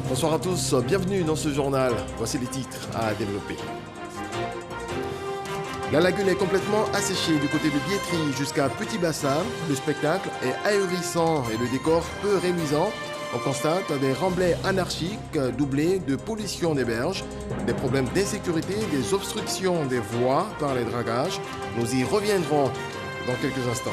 Bonsoir à tous, bienvenue dans ce journal. Voici les titres à développer. La lagune est complètement asséchée du côté de Biétry jusqu'à Petit Bassin. Le spectacle est ahurissant et le décor peu réluisant. On constate des remblais anarchiques doublés de pollution des berges, des problèmes d'insécurité, des obstructions des voies par les dragages. Nous y reviendrons dans quelques instants.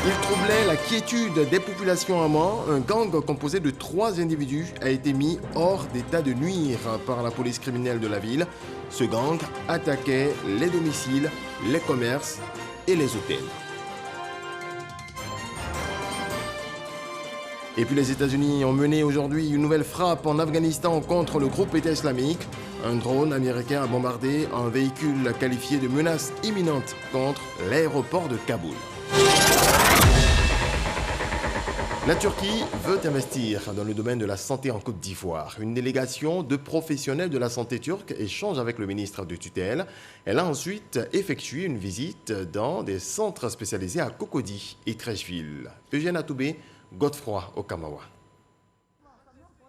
Il troublait la quiétude des populations à Mans. Un gang composé de 3 individus a été mis hors d'état de nuire par la police criminelle de la ville. Ce gang attaquait les domiciles, les commerces et les hôtels. Et puis les États-Unis ont mené aujourd'hui une nouvelle frappe en Afghanistan contre le groupe État islamique. Un drone américain a bombardé un véhicule qualifié de menace imminente contre l'aéroport de Kaboul. La Turquie veut investir dans le domaine de la santé en Côte d'Ivoire. Une délégation de professionnels de la santé turque échange avec le ministre de tutelle. Elle a ensuite effectué une visite dans des centres spécialisés à Cocody et Trècheville. Eugène Atoubé, Godefroy Okamawa.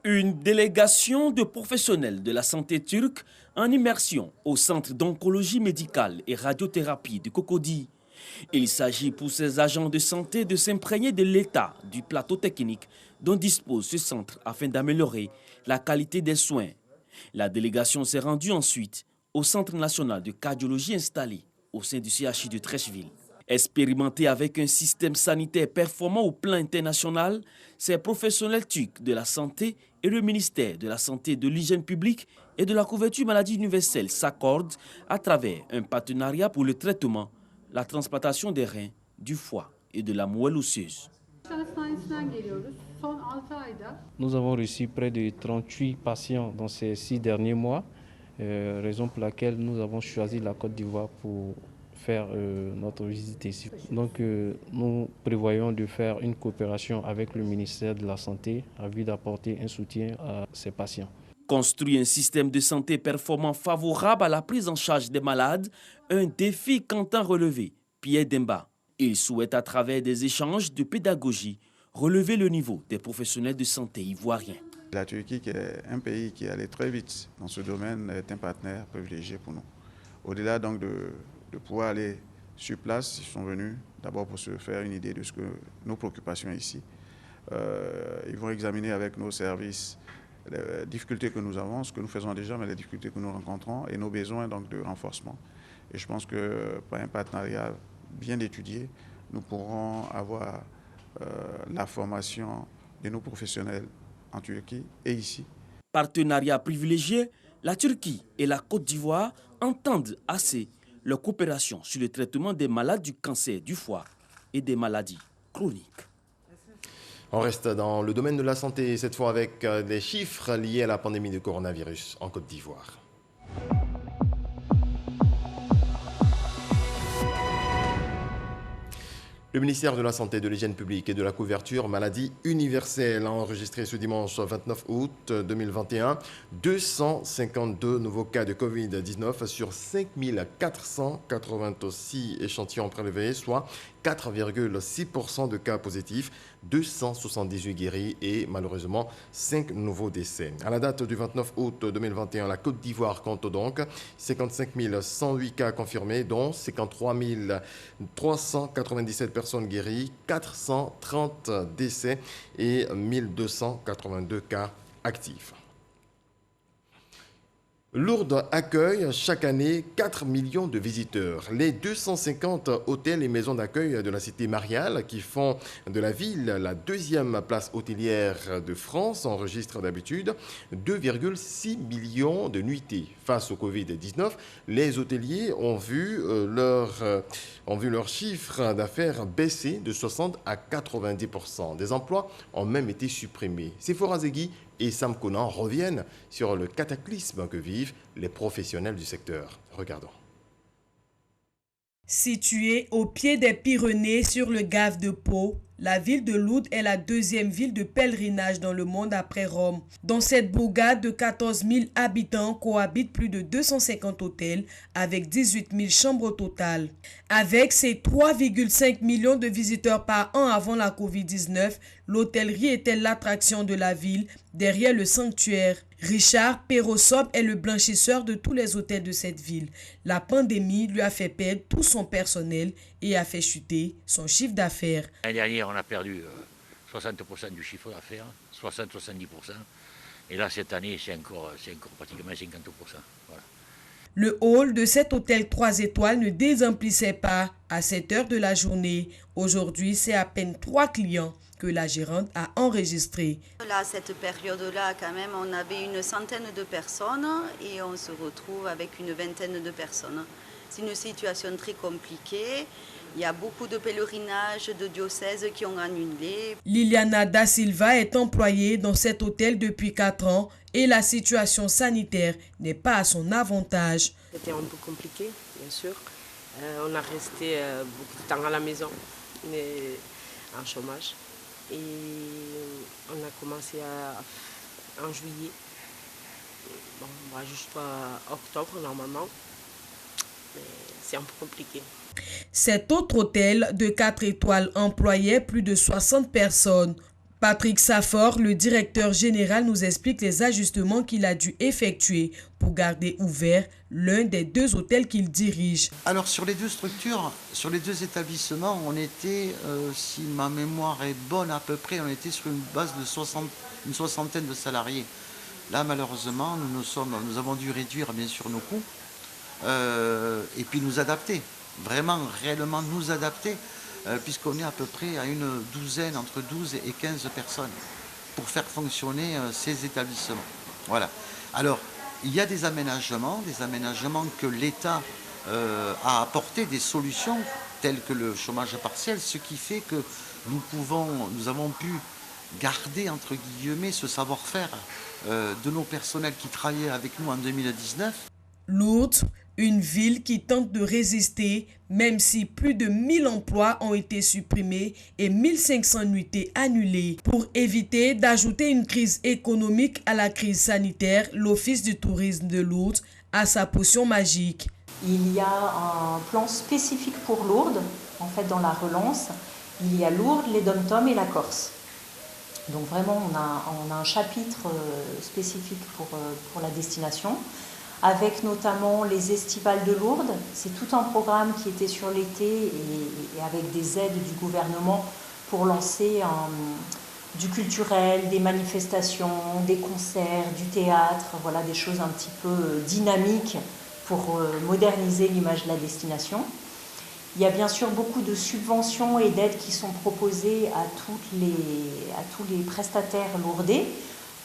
Une délégation de professionnels de la santé turque en immersion au centre d'oncologie médicale et radiothérapie de Cocody. Il s'agit pour ces agents de santé de s'imprégner de l'état du plateau technique dont dispose ce centre afin d'améliorer la qualité des soins. La délégation s'est rendue ensuite au Centre national de cardiologie installé au sein du CHU de Trècheville. Expérimenté avec un système sanitaire performant au plan international, ces professionnels turcs de la santé et le ministère de la Santé, de l'Hygiène publique et de la couverture maladie universelle s'accordent à travers un partenariat pour le traitement, la transplantation des reins, du foie et de la moelle osseuse. Nous avons reçu près de 38 patients dans ces 6 derniers mois, raison pour laquelle nous avons choisi la Côte d'Ivoire pour faire notre visite ici. Donc nous prévoyons de faire une coopération avec le ministère de la Santé en vue d'apporter un soutien à ces patients. Construire un système de santé performant favorable à la prise en charge des malades, un défi qu'entend relever Pierre Demba. Il souhaite à travers des échanges de pédagogie relever le niveau des professionnels de santé ivoiriens. La Turquie, qui est un pays qui allait très vite dans ce domaine, est un partenaire privilégié pour nous. Au-delà donc de pouvoir aller sur place, ils sont venus d'abord pour se faire une idée de ce que nos préoccupations ici. Ils vont examiner avec nos services les difficultés que nous avons, ce que nous faisons déjà, mais les difficultés que nous rencontrons et nos besoins donc de renforcement. Et je pense que par un partenariat bien étudié, nous pourrons avoir la formation de nos professionnels en Turquie et ici. Partenariat privilégié, la Turquie et la Côte d'Ivoire entendent assez leur coopération sur le traitement des malades du cancer du foie et des maladies chroniques. On reste dans le domaine de la santé, cette fois avec des chiffres liés à la pandémie de coronavirus en Côte d'Ivoire. Le ministère de la Santé, de l'Hygiène publique et de la couverture maladie universelle a enregistré ce dimanche 29 août 2021 252 nouveaux cas de Covid-19 sur 5486 échantillons prélevés, soit 4,6% de cas positifs, 278 guéris et malheureusement 5 nouveaux décès. À la date du 29 août 2021, la Côte d'Ivoire compte donc 55 108 cas confirmés, dont 53 397 personnes guéries, 430 décès et 1282 cas actifs. Lourdes accueille chaque année 4 millions de visiteurs. Les 250 hôtels et maisons d'accueil de la cité Mariale, qui font de la ville la 2e place hôtelière de France, enregistrent d'habitude 2,6 millions de nuitées. Face au Covid-19, les hôteliers ont vu leur chiffre d'affaires baisser de 60 à 90%. Des emplois ont même été supprimés. Sephora Zegui et Sam Conan reviennent sur le cataclysme que vivent les professionnels du secteur. Regardons. Situé au pied des Pyrénées sur le Gave de Pau, La ville de Lourdes est la deuxième ville de pèlerinage dans le monde après Rome. Dans cette bourgade de 14 000 habitants cohabitent plus de 250 hôtels avec 18 000 chambres au total. Avec ses 3,5 millions de visiteurs par an avant la Covid-19, l'hôtellerie était l'attraction de la ville derrière le sanctuaire. Richard Perrosop est le blanchisseur de tous les hôtels de cette ville. La pandémie lui a fait perdre tout son personnel et a fait chuter son chiffre d'affaires. L'année dernière, on a perdu 60% du chiffre d'affaires, 60-70%. Et là, cette année, c'est encore pratiquement 50%. Voilà. Le hall de cet hôtel 3 étoiles ne désemplissait pas à cette heure de la journée. Aujourd'hui, c'est à peine 3 clients que la gérante a enregistré. Là, à cette période-là, quand même, on avait une centaine de personnes et on se retrouve avec une vingtaine de personnes. C'est une situation très compliquée. Il y a beaucoup de pèlerinages de diocèses qui ont annulé. Liliana Da Silva est employée dans cet hôtel depuis 4 ans et la situation sanitaire n'est pas à son avantage. C'était un peu compliqué, bien sûr. On a resté beaucoup de temps à la maison, en chômage. Et on a commencé en juillet. Bon, on va jusqu'à octobre normalement. Mais c'est un peu compliqué. Cet autre hôtel de 4 étoiles employait plus de 60 personnes. Patrick Safford, le directeur général, nous explique les ajustements qu'il a dû effectuer pour garder ouvert l'un des 2 hôtels qu'il dirige. Alors sur les 2 structures, sur les 2 établissements, on était, si ma mémoire est bonne à peu près, on était sur une base de une soixantaine de salariés. Là malheureusement, nous avons dû réduire bien sûr nos coûts et puis nous adapter, vraiment réellement nous adapter. Puisqu'on est à peu près à une douzaine, entre 12 et 15 personnes, pour faire fonctionner ces établissements. Voilà. Alors, il y a des aménagements que l'État a apporté, des solutions telles que le chômage partiel, ce qui fait que nous avons pu garder, entre guillemets, ce savoir-faire de nos personnels qui travaillaient avec nous en 2019. Lourdes, une ville qui tente de résister, même si plus de 1000 emplois ont été supprimés et 1500 nuitées annulées. Pour éviter d'ajouter une crise économique à la crise sanitaire, l'Office du tourisme de Lourdes a sa potion magique. Il y a un plan spécifique pour Lourdes, en fait dans la relance. Il y a Lourdes, les Dom-Tom et la Corse. Donc vraiment, on a un chapitre spécifique pour la destination, avec notamment les estivales de Lourdes. C'est tout un programme qui était sur l'été et avec des aides du gouvernement pour lancer du culturel, des manifestations, des concerts, du théâtre, voilà, des choses un petit peu dynamiques pour moderniser l'image de la destination. Il y a bien sûr beaucoup de subventions et d'aides qui sont proposées à tous les prestataires lourdais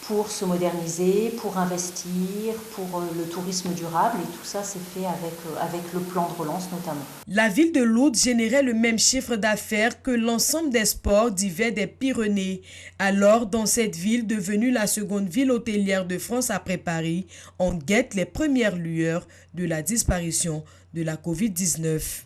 pour se moderniser, pour investir, pour le tourisme durable. Et tout ça, c'est fait avec le plan de relance notamment. La ville de Lourdes générait le même chiffre d'affaires que l'ensemble des sports d'hiver des Pyrénées. Alors, dans cette ville devenue la seconde ville hôtelière de France après Paris, on guette les premières lueurs de la disparition de la Covid-19.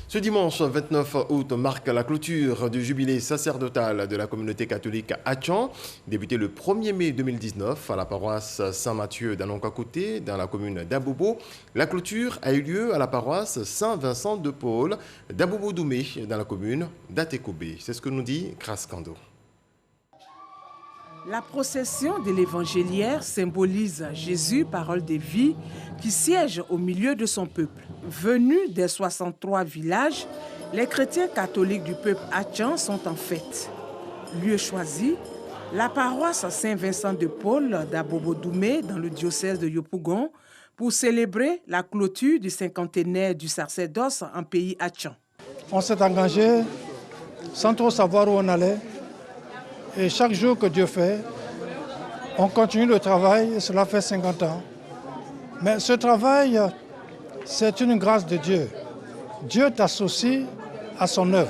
Ce dimanche 29 août marque la clôture du jubilé sacerdotal de la communauté catholique à Tchan, débuté le 1er mai 2019 à la paroisse Saint-Mathieu d'Anonkakoté, dans la commune d'Abobo. La clôture a eu lieu à la paroisse Saint-Vincent de Paul d'Abobo-Doumé, dans la commune d'Atekobé. C'est ce que nous dit Kraskando. La procession de l'évangéliaire symbolise Jésus, parole de vie, qui siège au milieu de son peuple. Venus des 63 villages, les chrétiens catholiques du peuple Atchan sont en fête. Lieu choisi, la paroisse Saint-Vincent de Paul d'Abobo-Doumé dans le diocèse de Yopougon pour célébrer la clôture du cinquantenaire du sacerdoce en pays Atchan. On s'est engagé sans trop savoir où on allait. Et chaque jour que Dieu fait, on continue le travail et cela fait 50 ans. Mais ce travail, c'est une grâce de Dieu. Dieu t'associe à son œuvre.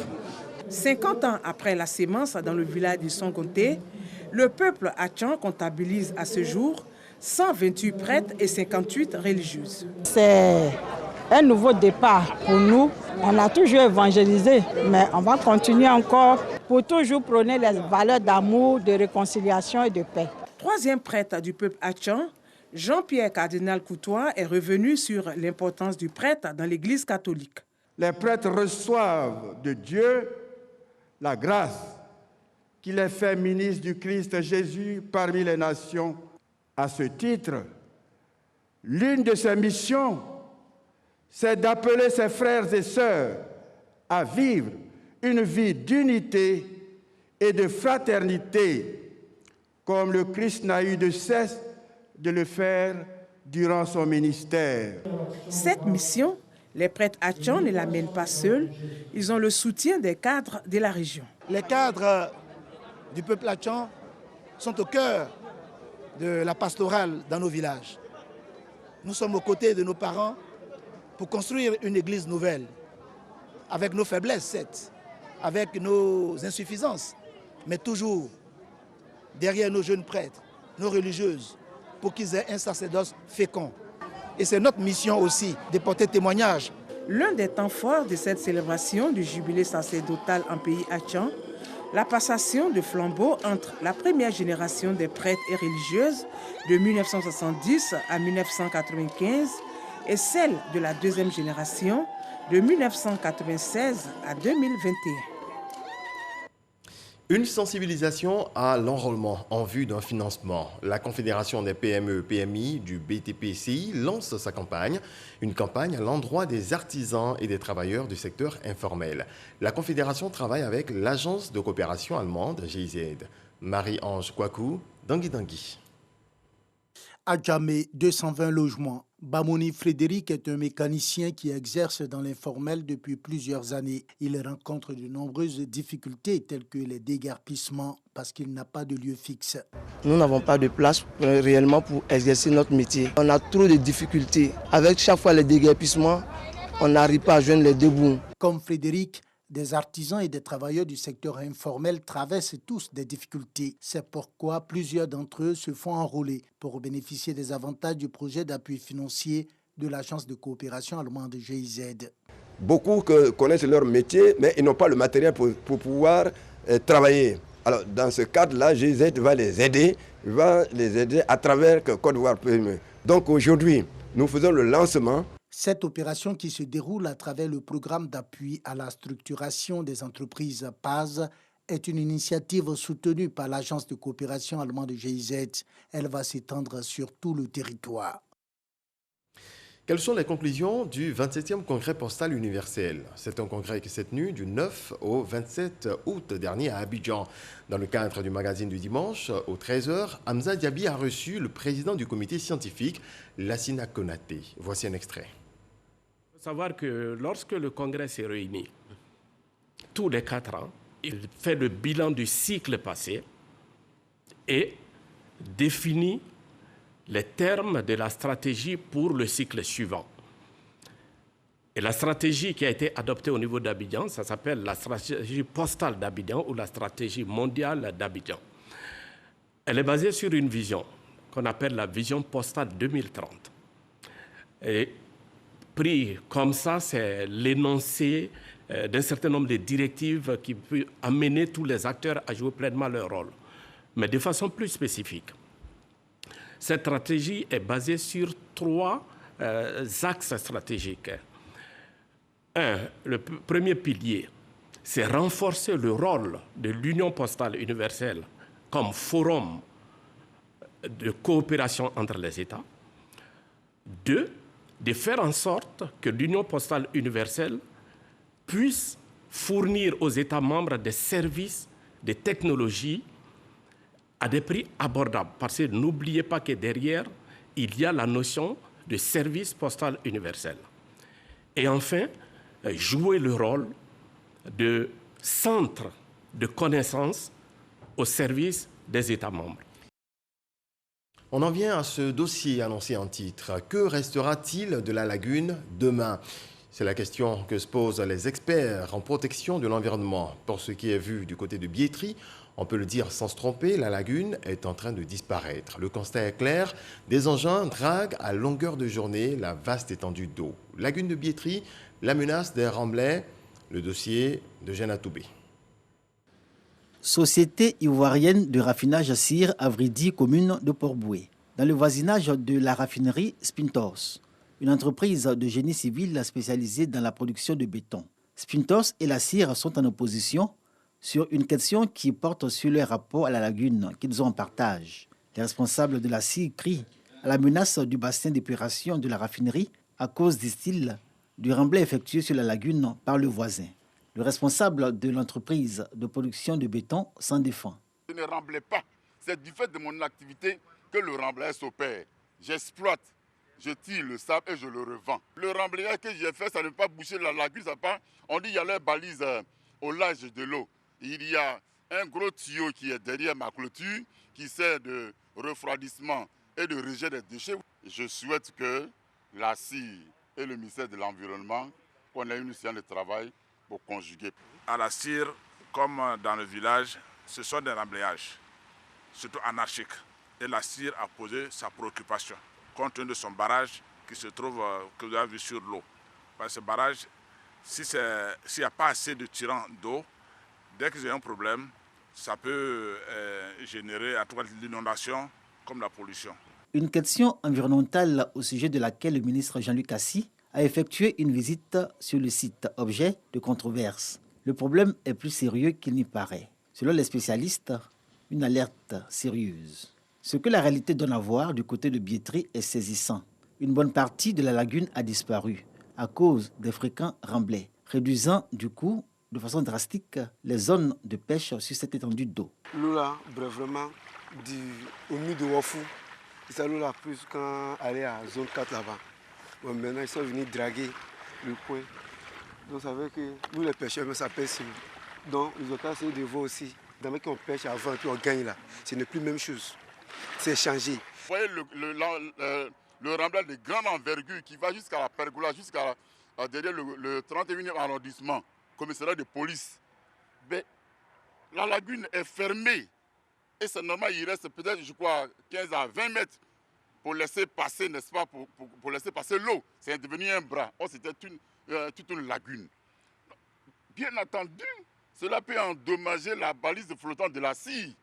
50 ans après la sémence dans le village du Songonté, le peuple Atchan comptabilise à ce jour 128 prêtres et 58 religieuses. C'est un nouveau départ pour nous. On a toujours évangélisé, mais on va continuer encore pour toujours prôner les valeurs d'amour, de réconciliation et de paix. Troisième prêtre du peuple Atchan, Jean-Pierre Cardinal Coutois est revenu sur l'importance du prêtre dans l'Église catholique. Les prêtres reçoivent de Dieu la grâce qui les fait ministres du Christ Jésus parmi les nations. À ce titre, l'une de ses missions, c'est d'appeler ses frères et sœurs à vivre une vie d'unité et de fraternité, comme le Christ n'a eu de cesse de le faire durant son ministère. Cette mission, les prêtres Atchan ne la mènent pas seuls, ils ont le soutien des cadres de la région. Les cadres du peuple Atchan sont au cœur de la pastorale dans nos villages. Nous sommes aux côtés de nos parents pour construire une église nouvelle, avec nos faiblesses, certes, avec nos insuffisances, mais toujours derrière nos jeunes prêtres, nos religieuses, pour qu'ils aient un sacerdoce fécond. Et c'est notre mission aussi de porter témoignage. L'un des temps forts de cette célébration du jubilé sacerdotal en pays Atchan, la passation de flambeau entre la première génération des prêtres et religieuses de 1970 à 1995 et celle de la deuxième génération de 1996 à 2021. Une sensibilisation à l'enrôlement en vue d'un financement. La Confédération des PME-PMI du BTP-CI lance sa campagne, une campagne à l'endroit des artisans et des travailleurs du secteur informel. La Confédération travaille avec l'agence de coopération allemande GIZ. Marie-Ange Kouakou, Dangui. À Djamé, 220 logements. Bamouni Frédéric est un mécanicien qui exerce dans l'informel depuis plusieurs années. Il rencontre de nombreuses difficultés telles que les déguerpissements parce qu'il n'a pas de lieu fixe. Nous n'avons pas de place réellement pour exercer notre métier. On a trop de difficultés. Avec chaque fois les déguerpissements, on n'arrive pas à joindre les deux bouts. Comme Frédéric, des artisans et des travailleurs du secteur informel traversent tous des difficultés. C'est pourquoi plusieurs d'entre eux se font enrôler pour bénéficier des avantages du projet d'appui financier de l'agence de coopération allemande GIZ. Beaucoup connaissent leur métier, mais ils n'ont pas le matériel pour pouvoir travailler. Alors, dans ce cadre-là, GIZ va les aider à travers Côte d'Ivoire PME. Donc aujourd'hui, nous faisons le lancement. Cette opération qui se déroule à travers le programme d'appui à la structuration des entreprises PAZ est une initiative soutenue par l'agence de coopération allemande GIZ. Elle va s'étendre sur tout le territoire. Quelles sont les conclusions du 27e congrès postal universel? C'est un congrès qui s'est tenu du 9 au 27 août dernier à Abidjan. Dans le cadre du magazine du dimanche, aux 13h, Hamza Diaby a reçu le président du comité scientifique, Lassina Konaté. Voici un extrait. Il faut savoir que lorsque le congrès s'est réuni, tous les 4 ans, il fait le bilan du cycle passé et définit les termes de la stratégie pour le cycle suivant. Et la stratégie qui a été adoptée au niveau d'Abidjan, ça s'appelle la stratégie postale d'Abidjan ou la stratégie mondiale d'Abidjan. Elle est basée sur une vision qu'on appelle la vision postale 2030. Et pris comme ça, c'est l'énoncé d'un certain nombre de directives qui peut amener tous les acteurs à jouer pleinement leur rôle, mais de façon plus spécifique. Cette stratégie est basée sur 3 axes stratégiques. Le premier pilier, c'est renforcer le rôle de l'Union postale universelle comme forum de coopération entre les États. 2, de faire en sorte que l'Union postale universelle puisse fournir aux États membres des services, des technologies à des prix abordables. Parce que n'oubliez pas que derrière, il y a la notion de service postal universel. Et enfin, jouer le rôle de centre de connaissances au service des États membres. On en vient à ce dossier annoncé en titre. Que restera-t-il de la lagune demain? C'est la question que se posent les experts en protection de l'environnement. Pour ce qui est vu du côté de Biétry, on peut le dire sans se tromper, la lagune est en train de disparaître. Le constat est clair, des engins draguent à longueur de journée la vaste étendue d'eau. Lagune de Biétry, la menace des remblais, le dossier de Jeanne Toubé. Société ivoirienne de raffinage à cire à Vridi, commune de Port-Boué. Dans le voisinage de la raffinerie Spintos, une entreprise de génie civil spécialisée dans la production de béton. Spintos et la cire sont en opposition sur une question qui porte sur leur rapport à la lagune qu'ils ont en partage. Les responsables de la cire crient à la menace du bassin d'épuration de la raffinerie à cause, disent-ils, du remblai effectué sur la lagune par le voisin. Le responsable de l'entreprise de production de béton s'en défend. Je ne remblais pas. C'est du fait de mon activité que le remblai s'opère. J'exploite, je tire le sable et je le revends. Le remblayage que j'ai fait, ça ne veut pas boucher la lagune. Ça pas. On dit qu'il y a leur balise au large de l'eau. Il y a un gros tuyau qui est derrière ma clôture qui sert de refroidissement et de rejet des déchets. Je souhaite que la CIR et le ministère de l'Environnement qu'on ait une séance de travail pour conjuguer. À la CIR, comme dans le village, ce sont des remblayages, surtout anarchiques. Et la CIR a posé sa préoccupation compte tenu de son barrage qui se trouve, que vous avez vu sur l'eau. Parce que ce barrage, s'il n'y a pas assez de tirants d'eau, dès qu'ils ont un problème, ça peut générer à tout cas l'inondation comme la pollution. Une question environnementale au sujet de laquelle le ministre Jean-Luc Assy a effectué une visite sur le site, objet de controverse. Le problème est plus sérieux qu'il n'y paraît. Selon les spécialistes, une alerte sérieuse. Ce que la réalité donne à voir du côté de Biétry est saisissant. Une bonne partie de la lagune a disparu à cause des fréquents remblais, réduisant du coup de façon drastique les zones de pêche sur cette étendue d'eau. L'eau là, vraiment, au milieu de Wafou, c'est l'eau là plus quand aller à zone 4 là-bas. Bon, maintenant ils sont venus draguer le coin. Donc ça veut que nous les pêcheurs, mais ça pêche. Donc ils ont cassé de voir aussi. Dans les qu'on pêche avant et puis on gagne là, ce n'est plus la même chose. C'est changé. Vous voyez le remblai de grande envergure qui va jusqu'à la pergola, jusqu'à derrière le 31e arrondissement, commissariat de police. Mais la lagune est fermée. Et c'est normal, il reste peut-être, je crois, 15 à 20 mètres pour laisser passer, n'est-ce pas, pour laisser passer l'eau. C'est devenu un bras. Or, c'était toute une lagune. Bien entendu, cela peut endommager la balise flottante de la CIR.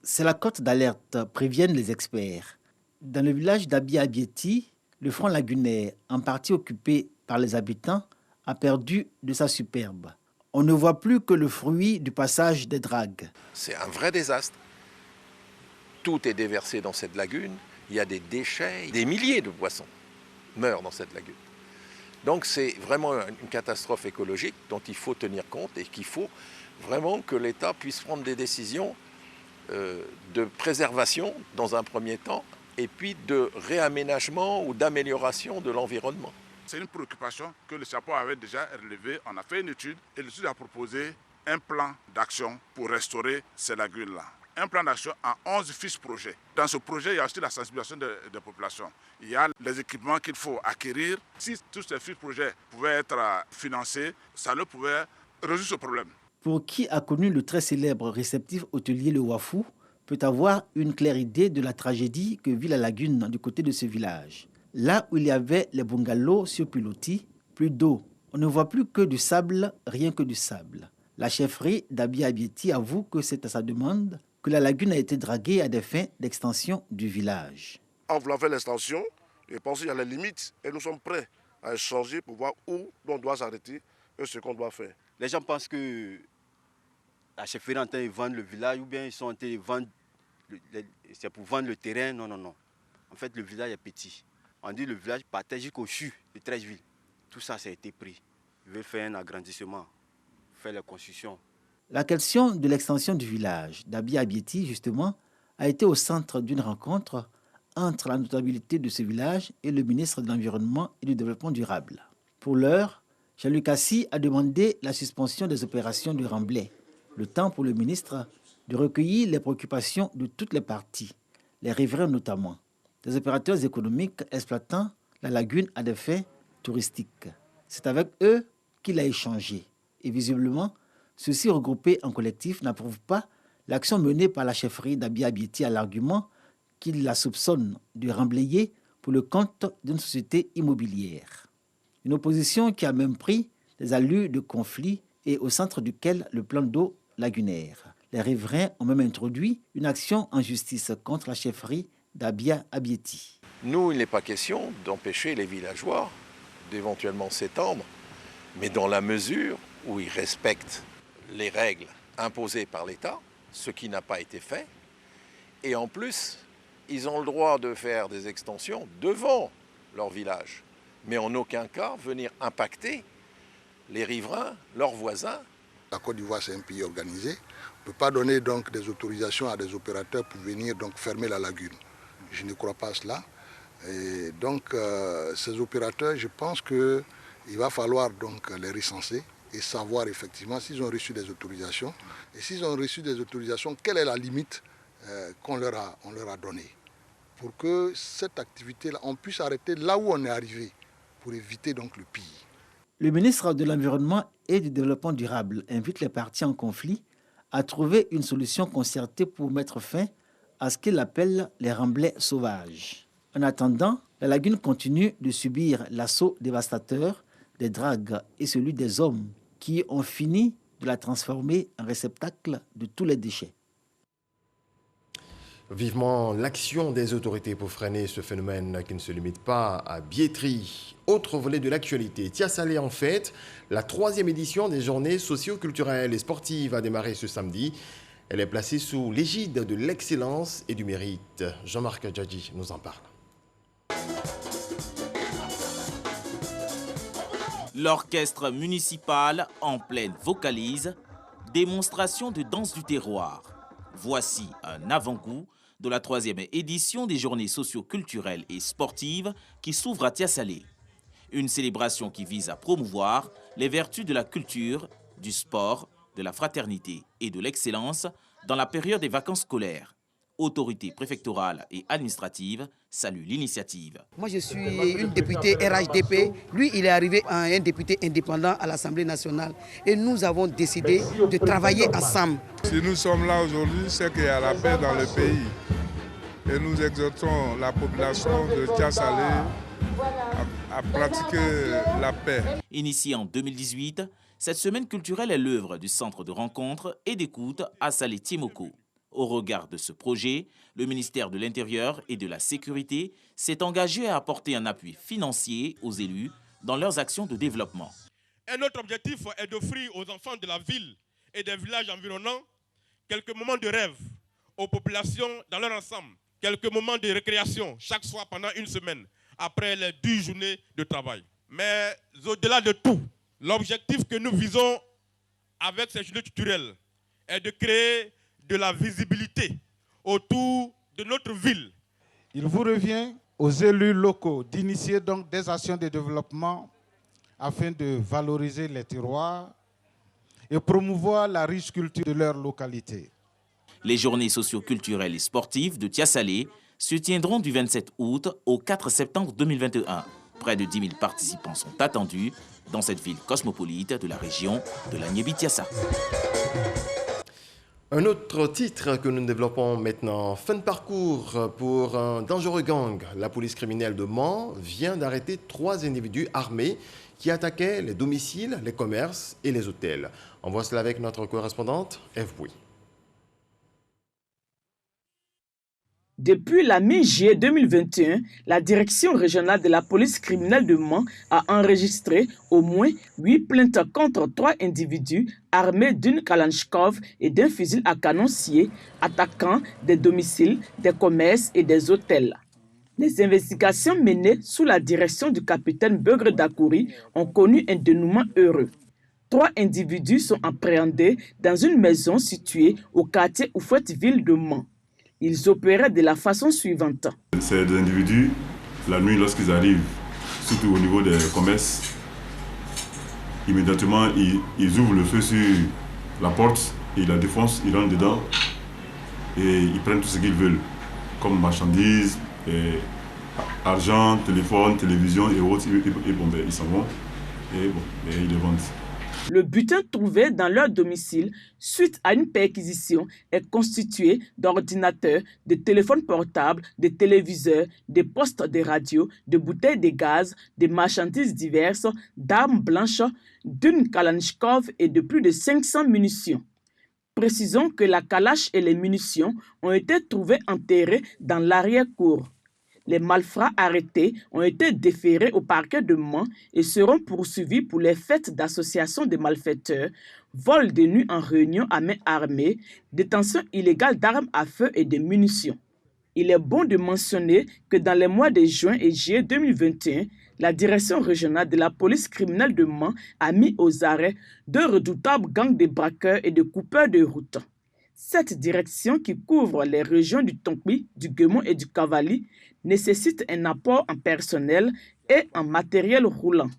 C'est la cote d'alerte, préviennent les experts. Dans le village d'Abia-Biéty, le front lagunaire, en partie occupé par les habitants, a perdu de sa superbe. On ne voit plus que le fruit du passage des dragues. C'est un vrai désastre. Tout est déversé dans cette lagune. Il y a des déchets. Des milliers de poissons meurent dans cette lagune. Donc c'est vraiment une catastrophe écologique dont il faut tenir compte et qu'il faut vraiment que l'État puisse prendre des décisions de préservation dans un premier temps et puis de réaménagement ou d'amélioration de l'environnement. C'est une préoccupation que le chapeau avait déjà relevée. On a fait une étude et l'étude a proposé un plan d'action pour restaurer ces lagunes-là. Un plan d'action à 11 fiches projets. Dans ce projet, il y a aussi la sensibilisation des populations. Il y a les équipements qu'il faut acquérir. Si tous ces fiches projets pouvaient être financés, ça ne pouvait résoudre ce problème. Pour qui a connu le très célèbre réceptif hôtelier Le Wafou, peut avoir une claire idée de la tragédie que vit la lagune du côté de ce village. Là où il y avait les bungalows sur pilotis, plus d'eau. On ne voit plus que du sable, rien que du sable. La chefferie d'Abia-Biéty avoue que c'est à sa demande que la lagune a été draguée à des fins d'extension du village. En voulant faire l'extension, je pense qu'il y a les limites et nous sommes prêts à échanger pour voir où on doit s'arrêter et ce qu'on doit faire. Les gens pensent que la chefferie est en train de vendre le village ou bien ils sont en train de vendre, c'est pour vendre le terrain. Non, non, non. En fait, le village est petit. On dit le village partait jusqu'au CHU de Treichville. Tout ça, ça a été pris. Ils veulent faire un agrandissement, faire la construction. La question de l'extension du village d'Abia-Biéty, justement, a été au centre d'une rencontre entre la notabilité de ce village et le ministre de l'Environnement et du Développement durable. Pour l'heure, Jean-Luc Assy a demandé la suspension des opérations de remblai. Le temps pour le ministre de recueillir les préoccupations de toutes les parties, les riverains notamment, des opérateurs économiques exploitant la lagune à des fins touristiques. C'est avec eux qu'il a échangé. Et visiblement, ceux-ci regroupés en collectif n'approuvent pas l'action menée par la chefferie d'Abia Abieti à l'argument qu'il la soupçonne de remblayer pour le compte d'une société immobilière. Une opposition qui a même pris des allures de conflit et au centre duquel le plan d'eau lagunaire. Les riverains ont même introduit une action en justice contre la chefferie d'Abia Abieti. Nous, il n'est pas question d'empêcher les villageois d'éventuellement s'étendre, mais dans la mesure où ils respectent les règles imposées par l'État, ce qui n'a pas été fait, et en plus, ils ont le droit de faire des extensions devant leur village, mais en aucun cas venir impacter les riverains, leurs voisins. La Côte d'Ivoire, c'est un pays organisé. On ne peut pas donner donc des autorisations à des opérateurs pour venir donc fermer la lagune. Je ne crois pas à cela. Et donc, ces opérateurs, je pense qu'il va falloir donc les recenser et savoir effectivement s'ils ont reçu des autorisations. Et s'ils ont reçu des autorisations, quelle est la limite qu'on leur a donnée pour que cette activité-là, on puisse arrêter là où on est arrivé pour éviter donc le pire. Le ministre de l'Environnement et du Développement durable invite les parties en conflit à trouver une solution concertée pour mettre fin à ce qu'il appelle les remblais sauvages. En attendant, la lagune continue de subir l'assaut dévastateur des dragues et celui des hommes qui ont fini de la transformer en réceptacle de tous les déchets. Vivement l'action des autorités pour freiner ce phénomène qui ne se limite pas à Biétry. Autre volet de l'actualité, Tiasalé en fête. La 3e édition des journées socio-culturelles et sportives a démarré ce samedi. Elle est placée sous l'égide de l'excellence et du mérite. Jean-Marc Djadji nous en parle. L'orchestre municipal en pleine vocalise, démonstration de danse du terroir. Voici un avant-goût de la 3e édition des journées socio-culturelles et sportives qui s'ouvre à Tiasalé. Une célébration qui vise à promouvoir les vertus de la culture, du sport, de la fraternité et de l'excellence dans la période des vacances scolaires. Autorités préfectorales et administratives saluent l'initiative. Moi, je suis une députée RHDP. Lui, il est arrivé à un député indépendant à l'Assemblée nationale. Et nous avons décidé de travailler ensemble. Si nous sommes là aujourd'hui, c'est qu'il y a la paix dans le pays. Et nous exhortons la population de Tiasalé à pratiquer la paix. Initiée en 2018, cette semaine culturelle est l'œuvre du centre de rencontre et d'écoute à Salé Timoko. Au regard de ce projet, le ministère de l'Intérieur et de la Sécurité s'est engagé à apporter un appui financier aux élus dans leurs actions de développement. Un autre objectif est d'offrir aux enfants de la ville et des villages environnants quelques moments de rêve aux populations dans leur ensemble, quelques moments de récréation chaque soir pendant une semaine après les 10 journées de travail. Mais au-delà de tout, l'objectif que nous visons avec ces journées culturelles est de créer de la visibilité autour de notre ville. Il vous revient aux élus locaux d'initier donc des actions de développement afin de valoriser les terroirs et promouvoir la riche culture de leur localité. Les journées socio-culturelles et sportives de Tiasalé se tiendront du 27 août au 4 septembre 2021. Près de 10 000 participants sont attendus dans cette ville cosmopolite de la région de la Niébi-Tiassa. Un autre titre que nous développons maintenant, fin de parcours pour un dangereux gang. La police criminelle de Mans vient d'arrêter 3 individus armés qui attaquaient les domiciles, les commerces et les hôtels. On voit cela avec notre correspondante, Eve Bouy. Depuis la mi-juillet 2021, la direction régionale de la police criminelle de Mans a enregistré au moins 8 plaintes contre 3 individus armés d'une Kalachnikov et d'un fusil à canon scié attaquant des domiciles, des commerces et des hôtels. Les investigations menées sous la direction du capitaine Beugre Dakouri ont connu un dénouement heureux. 3 individus sont appréhendés dans une maison située au quartier Oufouette-Ville de Mans. Ils opéraient de la façon suivante. Ces individus, la nuit, lorsqu'ils arrivent, surtout au niveau des commerces, immédiatement, ils ouvrent le feu sur la porte, ils la défoncent, ils rentrent dedans et ils prennent tout ce qu'ils veulent, comme marchandises, argent, téléphone, télévision et autres, et bon, ils s'en vont. et ils les vendent. Le butin trouvé dans leur domicile suite à une perquisition est constitué d'ordinateurs, de téléphones portables, de téléviseurs, de postes de radio, de bouteilles de gaz, de marchandises diverses, d'armes blanches, d'une Kalachnikov et de plus de 500 munitions. Précisons que la calache et les munitions ont été trouvées enterrées dans l'arrière-cour. Les malfrats arrêtés ont été déférés au parquet de Mans et seront poursuivis pour les faits d'association de malfaiteurs, vol de nuit en réunion à main armée, détention illégale d'armes à feu et de munitions. Il est bon de mentionner que dans les mois de juin et juillet 2021, la direction régionale de la police criminelle de Mans a mis aux arrêts 2 redoutables gangs de braqueurs et de coupeurs de route. Cette direction qui couvre les régions du Tonkpi, du Guémon et du Cavali nécessite un apport en personnel et en matériel roulant.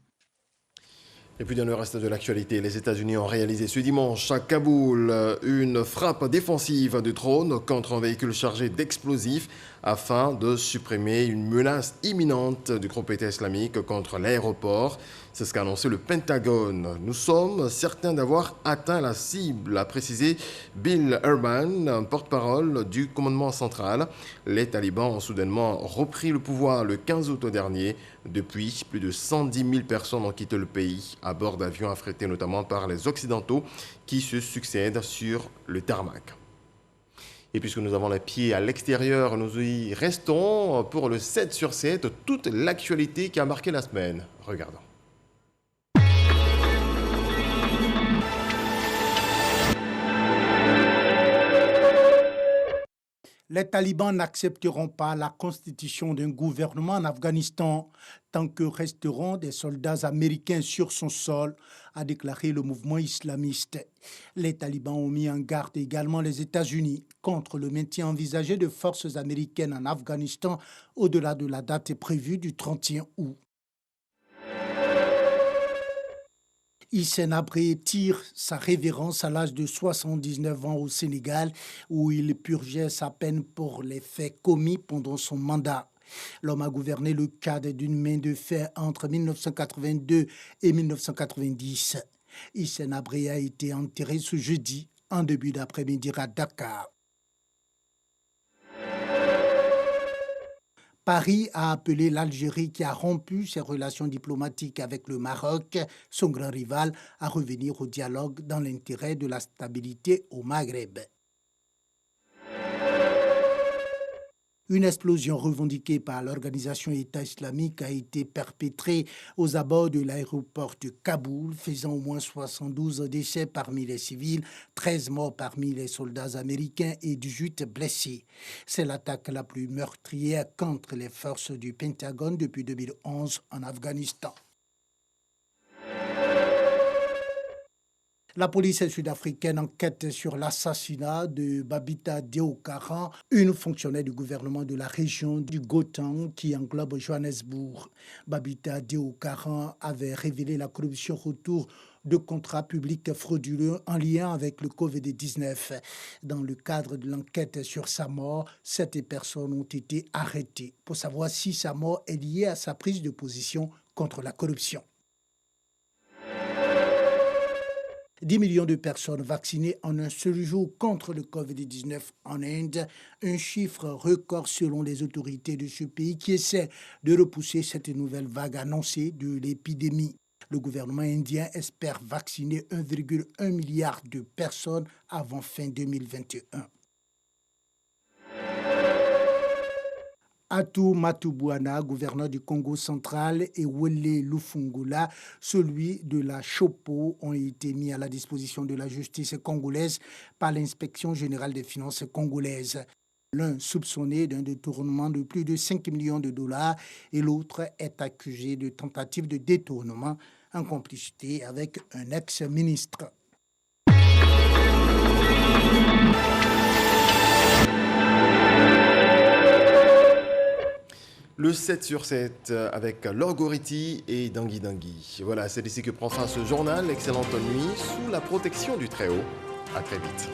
Et puis dans le reste de l'actualité, les États-Unis ont réalisé ce dimanche à Kaboul une frappe défensive de drone contre un véhicule chargé d'explosifs afin de supprimer une menace imminente du groupe État islamique contre l'aéroport. C'est ce qu'a annoncé le Pentagone. Nous sommes certains d'avoir atteint la cible, a précisé Bill Urban, porte-parole du commandement central. Les talibans ont soudainement repris le pouvoir le 15 août dernier. Depuis, plus de 110 000 personnes ont quitté le pays à bord d'avions affrétés notamment par les Occidentaux qui se succèdent sur le tarmac. Et puisque nous avons les pieds à l'extérieur, nous y restons pour le 7 sur 7, toute l'actualité qui a marqué la semaine. Regardons. Les talibans n'accepteront pas la constitution d'un gouvernement en Afghanistan tant que resteront des soldats américains sur son sol, a déclaré le mouvement islamiste. Les talibans ont mis en garde également les États-Unis contre le maintien envisagé de forces américaines en Afghanistan au-delà de la date prévue du 31 août. Hissène Habré tire sa révérence à l'âge de 79 ans au Sénégal, où il purgeait sa peine pour les faits commis pendant son mandat. L'homme a gouverné le cadre d'une main de fer entre 1982 et 1990. Hissène Habré a été enterré ce jeudi, en début d'après-midi à Dakar. Paris a appelé l'Algérie, qui a rompu ses relations diplomatiques avec le Maroc, son grand rival, à revenir au dialogue dans l'intérêt de la stabilité au Maghreb. Une explosion revendiquée par l'organisation État islamique a été perpétrée aux abords de l'aéroport de Kaboul, faisant au moins 72 décès parmi les civils, 13 morts parmi les soldats américains et 18 blessés. C'est l'attaque la plus meurtrière contre les forces du Pentagone depuis 2011 en Afghanistan. La police sud-africaine enquête sur l'assassinat de Babita Deokaran, une fonctionnaire du gouvernement de la région du Gauteng qui englobe Johannesburg. Babita Deokaran avait révélé la corruption autour de contrats publics frauduleux en lien avec le Covid-19. Dans le cadre de l'enquête sur sa mort, 7 personnes ont été arrêtées pour savoir si sa mort est liée à sa prise de position contre la corruption. 10 millions de personnes vaccinées en un seul jour contre le Covid-19 en Inde, un chiffre record selon les autorités de ce pays qui essaie de repousser cette nouvelle vague annoncée de l'épidémie. Le gouvernement indien espère vacciner 1,1 milliard de personnes avant fin 2021. Atou Matubwana, gouverneur du Congo central, et Wele Lufungula, celui de la Chopo, ont été mis à la disposition de la justice congolaise par l'inspection générale des finances congolaise. L'un soupçonné d'un détournement de plus de 5 millions de dollars et l'autre est accusé de tentative de détournement en complicité avec un ex-ministre. Le 7 sur 7 avec Lorgoriti et Dangui Dangui. Voilà, c'est ici que prend fin ce journal. Excellente nuit sous la protection du Très-Haut. À très vite.